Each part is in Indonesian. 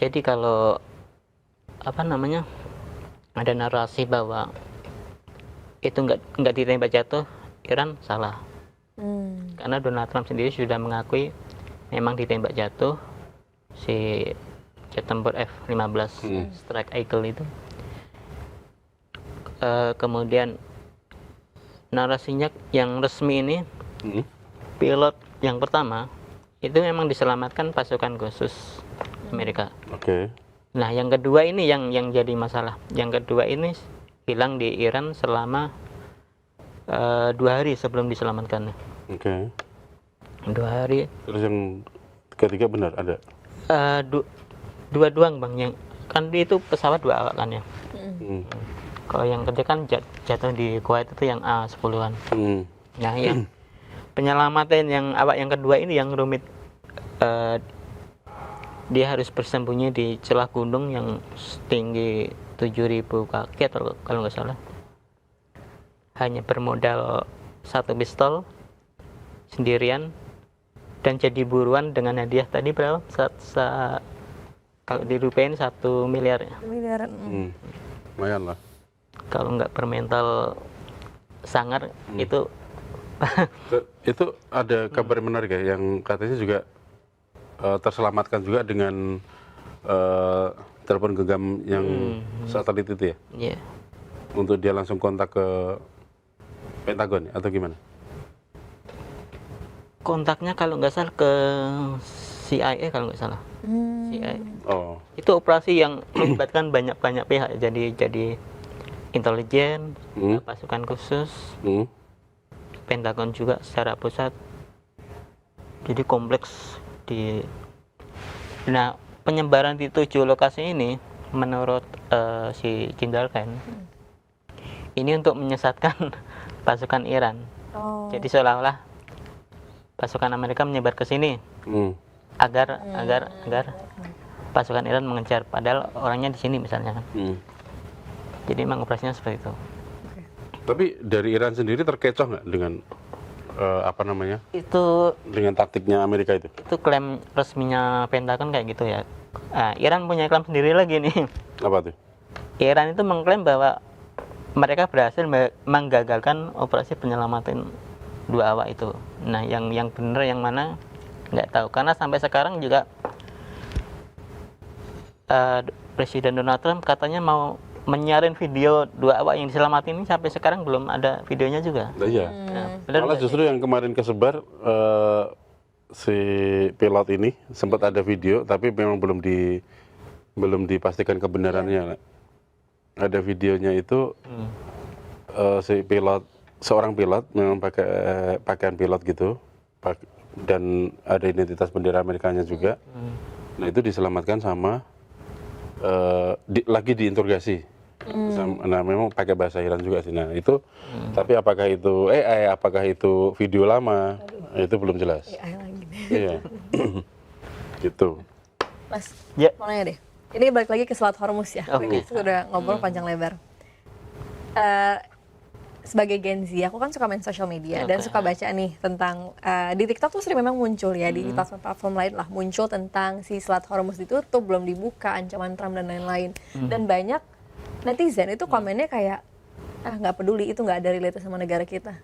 Jadi kalau apa namanya ada narasi bahwa itu nggak ditembak jatuh, Iran salah. Karena Donald Trump sendiri sudah mengakui memang ditembak jatuh si jet tempur F-15 Strike Eagle itu. Kemudian narasinya yang resmi ini, pilot yang pertama itu memang diselamatkan pasukan khusus Amerika. Oke. Nah, yang kedua ini yang jadi masalah. Yang kedua ini hilang di Iran selama 2 hari sebelum diselamatkan. Oke. 2 hari. Terus yang ketiga benar ada? Dua doang bang, yang kan itu pesawat 2 awak kan ya. Kalau yang ketiga kan jatuh di Kuwait itu yang A-10-an. Nah, yang penyelamatan yang awak yang kedua ini yang rumit. Dia harus bersembunyi di celah gunung yang setinggi 7.000 kaki atau kalau nggak salah. Hanya bermodal 1 pistol sendirian dan jadi buruan dengan hadiah tadi berapa? Kalau dirupiahin 1 miliar ya. Miliaran. Lumayan lah. Kalau nggak bermental sangar itu. Itu ada kabar menarik ya, yang katanya juga terselamatkan juga dengan telepon genggam yang satelit itu ya? Iya. Untuk dia langsung kontak ke Pentagon atau gimana? Kontaknya kalau nggak salah ke CIA kalau nggak salah. CIA. Oh. Itu operasi yang melibatkan banyak pihak. Jadi intelijen, pasukan khusus, Pentagon juga secara pusat. Jadi kompleks di. Nah, penyebaran di 7 lokasi ini menurut si Jenderal Khan ini untuk menyesatkan pasukan Iran. Jadi seolah-olah pasukan Amerika menyebar ke sini agar pasukan Iran mengejar, padahal orangnya di sini misalnya kan. Jadi memang operasinya seperti itu. Tapi dari Iran sendiri terkecoh nggak dengan apa namanya? Itu Dengan taktiknya Amerika itu? Itu klaim resminya Pentagon kayak gitu ya. Iran punya klaim sendiri lagi nih. Apa tuh? Iran itu mengklaim bahwa mereka berhasil menggagalkan operasi penyelamatan 2 awak itu. Nah, yang benar yang mana nggak tahu, karena sampai sekarang juga Presiden Donald Trump katanya mau menyaring video 2 awak yang diselamatin ini, sampai sekarang belum ada videonya juga. Iya. Benar Malah justru yang kemarin kesebar si pilot ini sempat ada video, tapi memang belum dipastikan kebenarannya. Ada videonya itu si pilot, seorang pilot memang pakai pakaian pilot gitu, dan ada identitas bendera Amerikanya juga. Nah, itu diselamatkan sama lagi diinterogasi. Nah, memang pakai bahasa Iran juga sih. Nah, itu tapi apakah itu AI, apakah itu video lama, itu belum jelas. AI lagi. Iya. Gitu. Mas, Ya. mau nanya deh. Ini balik lagi ke Selat Hormuz ya. Oke. Sudah ngobrol panjang lebar. Sebagai Gen Z, aku kan suka main social media dan suka baca nih tentang di TikTok tuh sering memang muncul ya, di platform-platform lain lah muncul tentang si Selat Hormuz ditutup, belum dibuka, ancaman Trump dan lain-lain. Dan banyak netizen itu komennya kayak nggak peduli, itu nggak ada relate sama negara kita.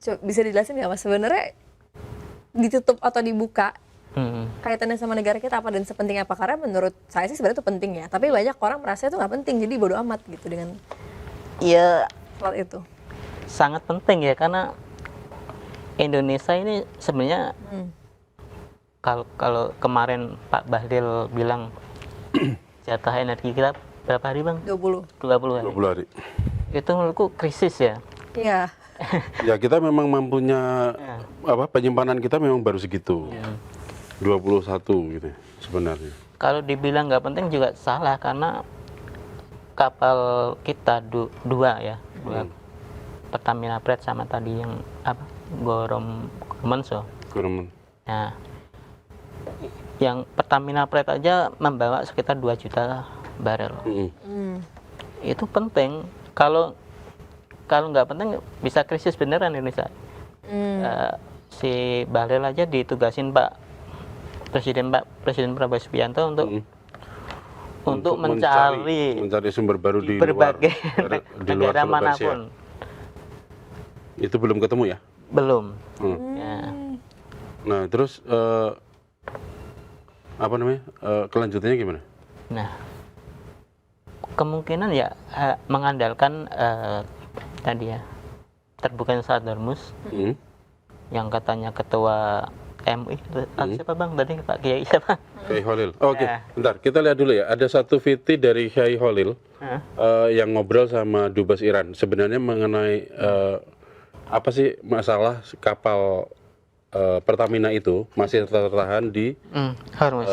Coba bisa dijelasin nggak Mas, sebenarnya ditutup atau dibuka kaitannya sama negara kita apa dan sepenting apa? Karena menurut saya sih sebenarnya itu penting ya, tapi banyak orang merasa itu nggak penting, jadi bodo amat gitu dengan selat itu. Sangat penting ya, karena Indonesia ini sebenarnya kalau kemarin Pak Bahlil bilang jatah energi kita berapa hari bang? 20 hari. 20 hari. Itu menurutku krisis ya. Iya. Ya, kita memang mampunya penyimpanan kita memang baru segitu. 21 gitu sebenarnya. Kalau dibilang nggak penting juga salah, karena kapal kita dua Pertamina Pret sama tadi yang Gorom Menso. Nah, yang Pertamina Pret aja membawa sekitar 2 juta barel. Itu penting. Kalau nggak penting bisa krisis beneran Indonesia. Si Bahlil aja ditugasin Pak Presiden Prabowo Subianto untuk mencari sumber baru di berbagai luar negara Teluk Persia. manapun. Itu belum ketemu ya? Belum. Hmm. Ya. Nah, terus kelanjutannya gimana? Nah, kemungkinan ya mengandalkan tadi ya terbukanya Selat Hormuz yang katanya ketua MUI siapa bang tadi Pak Kiai siapa? Kiai Holil. Oke, bentar kita lihat dulu ya. Ada satu VT dari Kiai Holil yang ngobrol sama Dubes Iran. Sebenarnya mengenai apa sih masalah kapal Pertamina itu masih tertahan di Hormuz.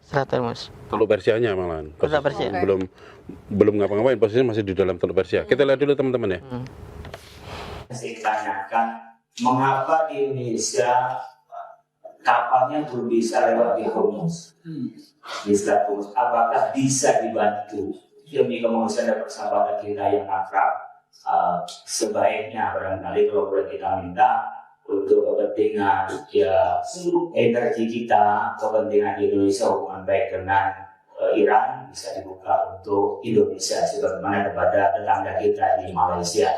Selat Hormuz. Teluk Persianya malahan. Teluk Persia. Belum ngapa-ngapain, posisinya masih di dalam Teluk Persia. Kita lihat dulu teman-teman ya. Saya tanyakan mengapa di Indonesia kapalnya belum bisa lewat di Hormuz, di Selat Hormuz. Apakah bisa dibantu demi kemanusiaan dan persahabatan kita yang akrab? Sebaiknya barangkali kalau boleh kita minta untuk kepentingan ya energi kita, kepentingan Indonesia hubungan baik dengan Iran bisa dibuka untuk Indonesia sebagaimana kepada tetangga kita di Malaysia.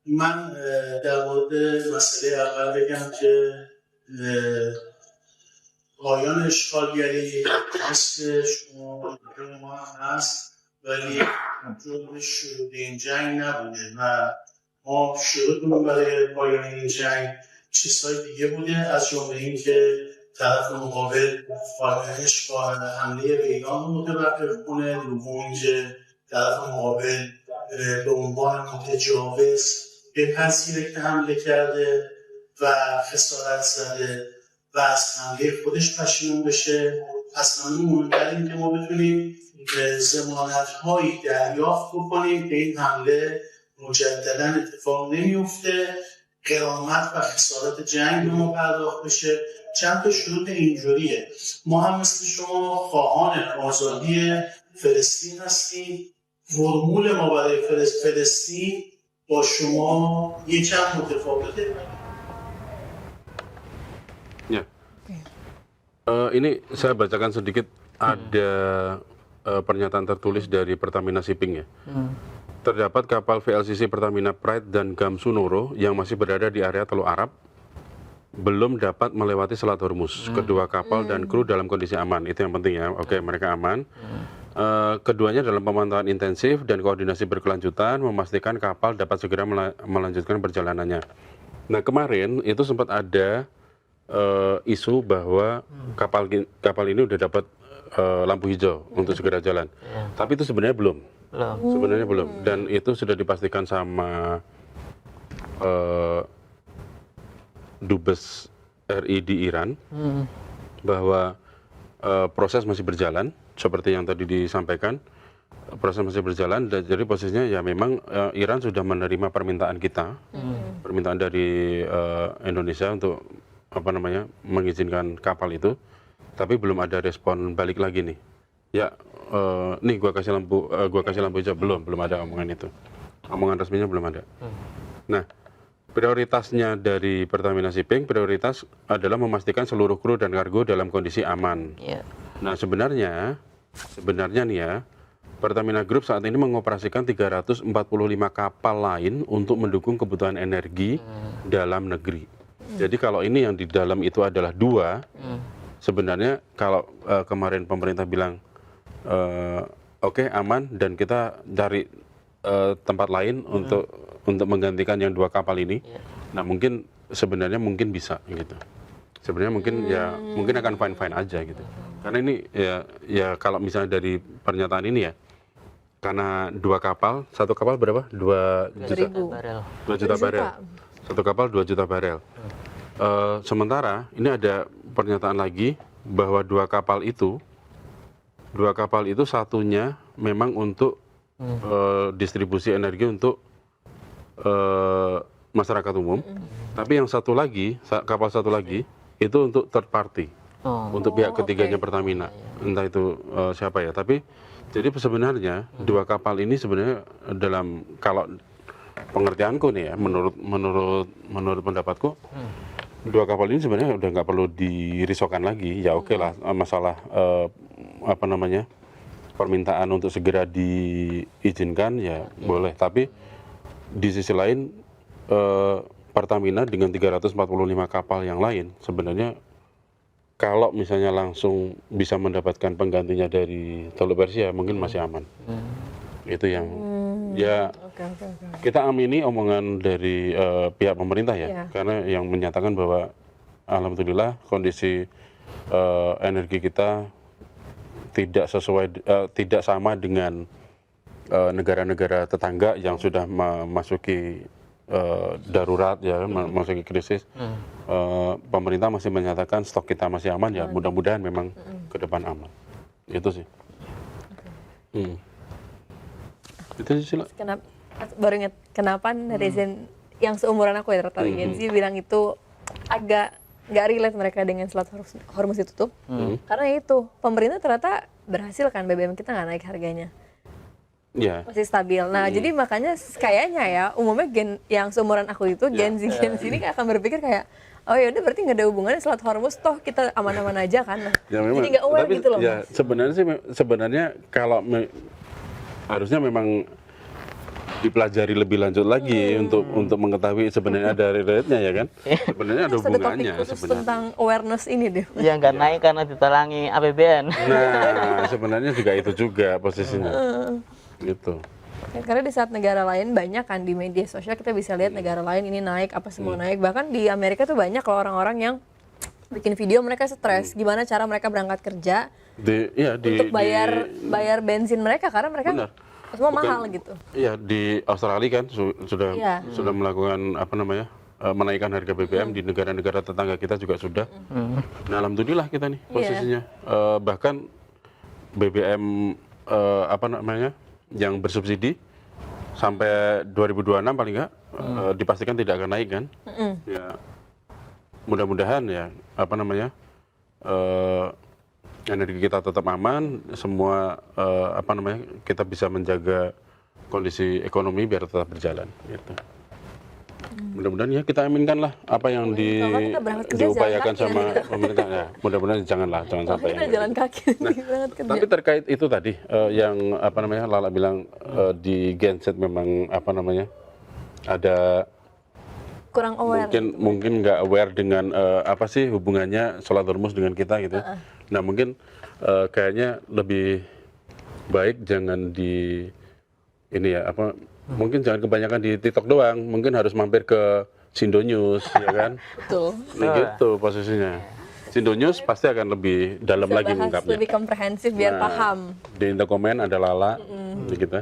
من در مورد مسئله اول بگم که پایان اشغالگری مثل شما ما هم هست ولی جزو شروط این جنگ نبوده و ما شروطمون برای پایان این جنگ چیزهای دیگه بوده از جمله این که طرف مقابل خواهش با حمله ویگان متوقف کنه، دوم اینکه طرف مقابل به عنوان متجاوز بپذیره که حمله کرده و خسارت زده و از حمله خودش پشیمون بشه. اصلا مهمتر این که ما بتونیم ضمانت‌هایی دریافت بکنیم که این حمله مجددا اتفاق نمیفته، غرامت و خسارت جنگ به ما پرداخت بشه. چند تا شروط اینجوریه. ما هم مثل شما خواهان آزادی فلسطین هستیم. فرمول ما برای فلسطین با شما یکم متفاوته. Ya. Ini saya bacakan sedikit ada pernyataan tertulis dari Pertamina Shipping ya. Terdapat kapal VLCC Pertamina Pride dan Gamsunoro yang masih berada di area Teluk Arab belum dapat melewati Selat Hormuz. Kedua kapal dan kru dalam kondisi aman. Itu yang penting ya. Oke, mereka aman. Keduanya dalam pemantauan intensif dan koordinasi berkelanjutan memastikan kapal dapat segera melanjutkan perjalanannya. Nah, kemarin itu sempat ada isu bahwa kapal ini udah dapat lampu hijau untuk segera jalan. Tapi itu sebenarnya belum. Sebenarnya belum. Dan itu sudah dipastikan sama Dubes RI di Iran bahwa proses masih berjalan seperti yang tadi disampaikan, proses masih berjalan. Dan jadi posisinya ya memang Iran sudah menerima permintaan kita, permintaan dari Indonesia untuk mengizinkan kapal itu, tapi belum ada respon balik lagi nih. Ya, nih gua kasih lampu hijau, belum ada omongan itu, omongan resminya belum ada. Nah, prioritasnya dari Pertamina Shipping, prioritas adalah memastikan seluruh kru dan kargo dalam kondisi aman. Nah, sebenarnya nih ya, Pertamina Group saat ini mengoperasikan 345 kapal lain untuk mendukung kebutuhan energi dalam negeri. Jadi kalau ini yang di dalam itu adalah 2, sebenarnya kalau kemarin pemerintah bilang oke, aman dan kita cari tempat lain untuk menggantikan yang 2 kapal ini. Nah, sebenarnya mungkin bisa gitu. Sebenarnya mungkin akan fine aja gitu. Karena ini ya kalau misalnya dari pernyataan ini ya, karena 2 kapal, satu kapal berapa? 2 juta barel. 2 juta barel. Satu kapal 2 juta barel. Sementara ini ada pernyataan lagi bahwa 2 kapal itu satunya memang untuk distribusi energi untuk masyarakat umum, tapi yang satu lagi, kapal satu lagi itu untuk third party, untuk pihak ketiganya Pertamina, entah itu siapa ya. Tapi jadi sebenarnya 2 kapal ini sebenarnya dalam, kalau pengertianku nih ya, menurut pendapatku, dua kapal ini sebenarnya udah nggak perlu dirisaukan lagi. Ya oke lah, masalah apa namanya, permintaan untuk segera diizinkan ya boleh. Tapi di sisi lain Pertamina dengan 345 kapal yang lain sebenarnya kalau misalnya langsung bisa mendapatkan penggantinya dari Teluk Persia mungkin masih aman. Itu yang ya Oke. kita amini omongan dari pihak pemerintah ya, Iya. karena yang menyatakan bahwa alhamdulillah kondisi energi kita tidak sesuai tidak sama dengan negara-negara tetangga yang sudah memasuki darurat ya, memasuki krisis. Pemerintah masih menyatakan stok kita masih aman ya, mudah-mudahan memang ke depan aman. Itu sih. Itu sih Sila. Kenapa baru inget kenapa netizen yang seumuran aku ya terutama Gen Z bilang itu agak nggak relate mereka dengan Selat Hormuz ditutup karena itu pemerintah ternyata berhasil kan BBM kita nggak naik harganya Ya. masih stabil. Nah jadi makanya kayaknya ya umumnya yang seumuran aku itu Gen Z ini akan berpikir kayak oh ya udah berarti nggak ada hubungannya Selat Hormuz toh kita aman-aman aja kan. Nah, Ya, memang. jadi nggak aware Tapi, gitu loh ya, Mas. sebenarnya kalau harusnya memang dipelajari lebih lanjut lagi untuk mengetahui sebenarnya ada relate-nya ya kan. Sebenarnya ada Terus ada topik hubungannya khusus sebenarnya. tentang awareness ini deh. Ya nggak naik karena ditalangi APBN. Nah, sebenarnya juga itu juga posisinya. Gitu. Ya, karena di saat negara lain banyak kan di media sosial kita bisa lihat negara lain ini naik apa semua naik, bahkan di Amerika tuh banyak loh orang-orang yang bikin video mereka stres gimana cara mereka berangkat kerja untuk bayar bensin mereka karena mereka Benar. semua Bukan- mahal gitu. Iya, di Australia kan Iya. sudah melakukan apa namanya? Menaikkan harga BBM di negara-negara tetangga kita juga sudah. Nah, alhamdulillah kita nih posisinya. Bahkan BBM apa namanya? Yang bersubsidi sampai 2026 paling enggak dipastikan tidak akan naik kan. Ya. Mudah-mudahan ya apa namanya? Energi kita tetap aman, semua apa namanya? Kita bisa menjaga kondisi ekonomi biar tetap berjalan gitu. Mudah-mudahan ya kita aminkan lah apa yang Kalau kita berangkat kerja diupayakan jalan kaki sama pemerintah ya. Mudah-mudahan jangan Kalau sampai kita yang jalan kaki berangkat kerja. tapi terkait itu tadi yang apa namanya Lala bilang di genset memang apa namanya ada Kurang aware. mungkin nggak aware dengan apa sih hubungannya Selat Hormuz dengan kita gitu. Nah mungkin kayaknya lebih baik jangan di ini ya apa mungkin jangan kebanyakan di TikTok doang, mungkin harus mampir ke Sindo News ya kan. Betul. Nah, gitu posisinya. Sindo News pasti akan lebih dalam Bisa lagi bahas mengungkapnya. lebih komprehensif biar Nah, paham. Di Indokomen ada Lala, gitu.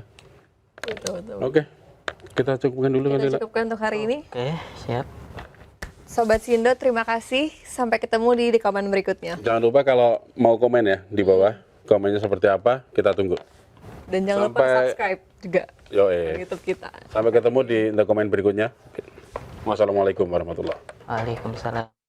Betul. Oke, kita cukupkan dulu kali Kita lah. cukupkan untuk hari ini. Oke, siap. Sobat Sindo, terima kasih. Sampai ketemu di komen berikutnya. Jangan lupa kalau mau komen ya di bawah, komennya seperti apa, kita tunggu. Dan jangan lupa Sampai- subscribe juga Yo, ke YouTube kita. Sampai ketemu di komen berikutnya. Wassalamualaikum warahmatullahi wabarakatuh. Waalaikumsalam.